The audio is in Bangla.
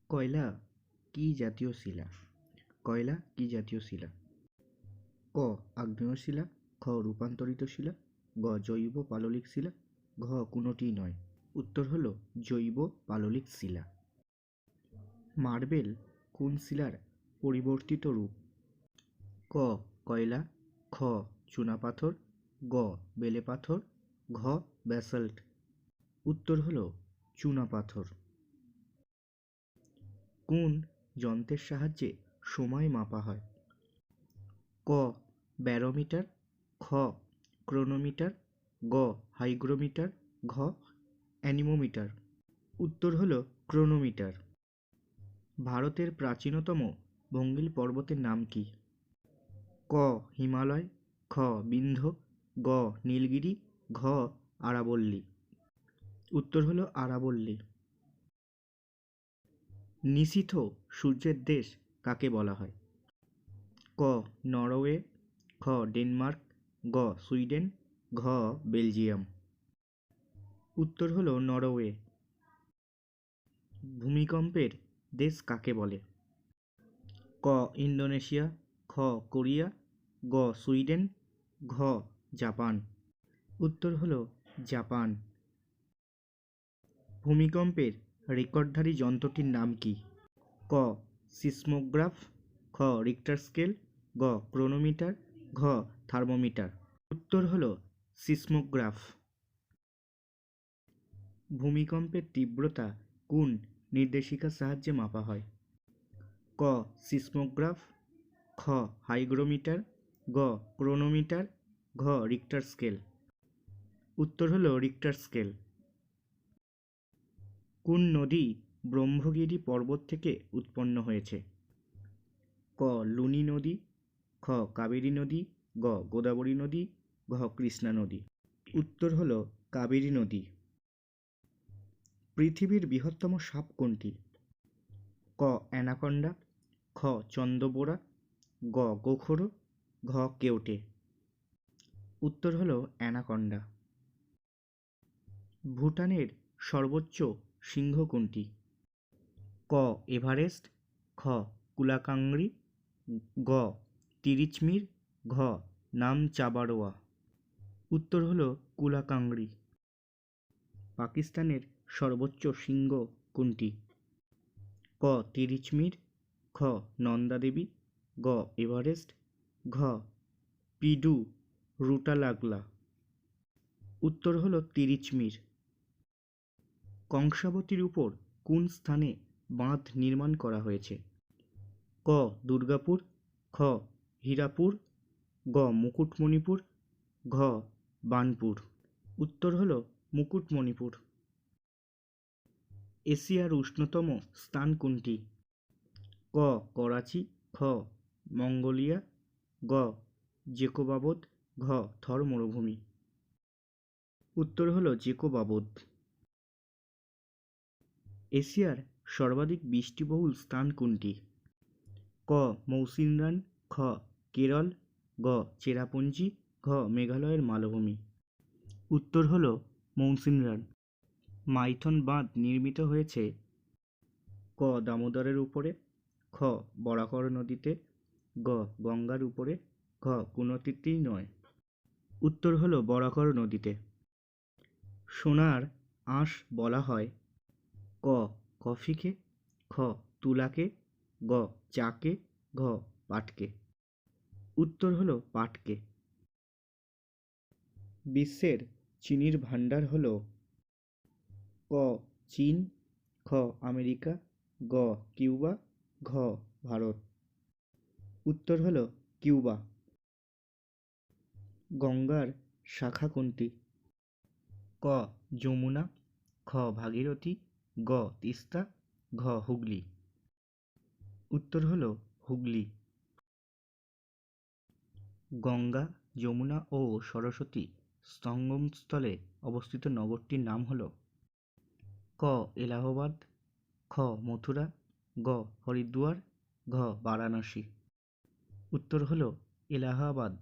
কয়লা কি জাতীয় শিলা? কয়লা কি জাতীয় শিলা? ক আগ্নেয় শিলা, খ রূপান্তরিত শিলা, গ জৈব পাললিক শিলা, ঘ কোনোটিই নয়। উত্তর হলো জৈব পাললিক শিলা। মার্বেল কোন শিলার পরিবর্তিত রূপ? ক কয়লা, খ চুনাপাথর, গ বেলে পাথর, ঘ ব্যাসল্ট। উত্তর হলো চুনাপাথর। কোন যন্ত্রের সাহায্যে সময় মাপা হয়? ক ব্যারোমিটার, খ ক্রোনোমিটার, গ হাইগ্রোমিটার, ঘ অ্যানিমোমিটার। উত্তর হলো ক্রোনোমিটার। ভারতের প্রাচীনতম ভঙ্গিল পর্বতের নাম কি? ক হিমালয়, খ বিন্ধ্য, গ নীলগিরি, ঘ আরাবল্লী। উত্তর হলো আরাবল্লী। নিশীথ সূর্যের দেশ কাকে বলা হয়? ক নরওয়ে, খ ডেনমার্ক, গ সুইডেন, ঘ বেলজিয়াম। উত্তর হলো নরওয়ে। ভূমিকম্পের দেশ কাকে বলে? ক ইন্দোনেশিয়া, খ কোরিয়া, গ সুইডেন, ঘ জাপান। উত্তর হলো জাপান। ভূমিকম্পের রেকর্ডধারী যন্ত্রটির নাম কি? ক সিসমোগ্রাফ, খ রিক্টার স্কেল, গ ক্রোনোমিটার, ঘ থার্মোমিটার। উত্তর হলো সিসমোগ্রাফ। ভূমিকম্পের তীব্রতা কোন নির্দেশিকার সাহায্যে মাপা হয়? ক সিসমোগ্রাফ, খ হাইগ্রোমিটার, গ ক্রোনোমিটার, ঘ রিক্টার স্কেল। উত্তর হলো রিক্টার স্কেল। কোন নদী ব্রহ্মগিরি পর্বত থেকে উৎপন্ন হয়েছে? ক লুনি নদী, খ কাবেরী নদী, গ গোদাবরী নদী, ঘ কৃষ্ণা নদী। উত্তর হলো কাবেরী নদী। পৃথিবীর বৃহত্তম সাপ কোনটি? ক অ্যানাকন্ডা, খ চন্দ্রবোরা, গ গোখরো, ঘ কেওটে। উত্তর হলো অ্যানাকন্ডা। ভুটানের সর্বোচ্চ শৃঙ্গ কোনটি? ক এভারেস্ট, খ কুলাকাংরি, গ তিরিচমির, ঘ নামচাবারোয়া। উত্তর হলো কুলাকাংরি। পাকিস্তানের সর্বোচ্চ শৃঙ্গ কোনটি? ক তিরিচমির, খ নন্দা দেবী, গ এভারেস্ট, ঘ পিডু রুটালাগলা। উত্তর হলো তিরিচমির। কংসাবতীর উপর কোন স্থানে বাঁধ নির্মাণ করা হয়েছে? ক দুর্গাপুর, খ হীরাপুর, গ মুকুটমণিপুর, ঘ বার্নপুর। উত্তর হলো মুকুটমণিপুর। এশিয়ার উষ্ণতম স্থান কোনটি? ক করাচি, খ মঙ্গোলিয়া, গ জেকোবাবদ, ঘ থর মরুভূমি। উত্তর হলো জেকোবাবদ। এশিয়ার সর্বাধিক বৃষ্টিবহুল স্থান কোনটি? ক মৌসিনরাম, খ কেরল, গ চেরাপুঞ্জি, ঘ মেঘালয়ের মালভূমি। উত্তর হলো মৌসিনরাম। মাইথন বাঁধ নির্মিত হয়েছে ক দামোদরের উপরে, খ বরাকর নদীতে, গ গঙ্গার উপরে, ঘ কোনোটিতেই নয়। উত্তর হলো বরাকর নদীতে। সোনার আঁশ বলা হয় ক কফিকে, খ তুলাকে, গ চাকে, ঘ পাটকে। উত্তর হলো পাটকে। বিশ্বের চিনির ভাণ্ডার হলো ক চীন, খ আমেরিকা, গ কিউবা, ঘ ভারত। উত্তর হলো কিউবা। গঙ্গার শাখা কোনটি? ক যমুনা, খ ভাগীরথী, গ তিস্তা, ঘ হুগলি। উত্তর হলো হুগলি। গঙ্গা, যমুনা ও সরস্বতী সঙ্গমস্থলে অবস্থিত নগরটির নাম হলো ক এলাহাবাদ, খ মথুরা, গ হরিদ্বার, ঘ বারাণসী। উত্তর হলো এলাহাবাদ।